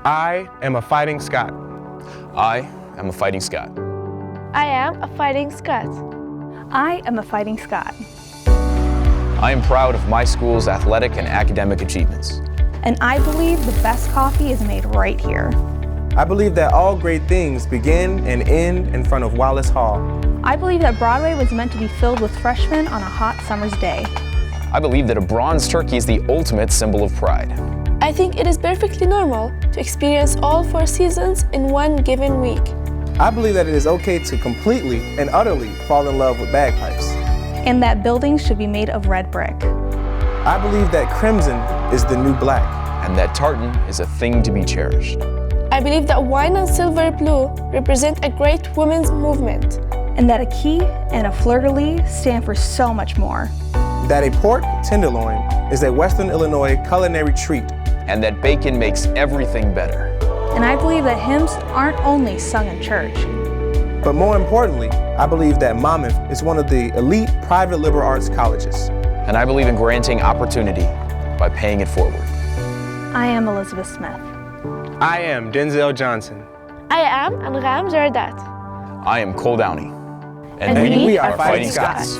I am a fighting Scot. I am a fighting Scot. I am a fighting Scot. I am a fighting Scot. I am proud of my school's athletic and academic achievements. And I believe the best coffee is made right here. I believe that all great things begin and end in front of Wallace Hall. I believe that Broadway was meant to be filled with freshmen on a hot summer's day. I believe that a bronze turkey is the ultimate symbol of pride. I think it is perfectly normal to experience all 4 seasons in one given week. I believe that it is okay to completely and utterly fall in love with bagpipes. And that buildings should be made of red brick. I believe that crimson is the new black. And that tartan is a thing to be cherished. I believe that wine and silver blue represent a great women's movement. And that a key and a fleur-de-lis stand for so much more. That a pork tenderloin is a Western Illinois culinary treat. And that bacon makes everything better. And I believe that hymns aren't only sung in church. But more importantly, I believe that Monmouth is one of the elite private liberal arts colleges. And I believe in granting opportunity by paying it forward. I am Elizabeth Smith. I am Denzel Johnson. I am Anram Zardat. I am Cole Downey. And we are Fighting Scots.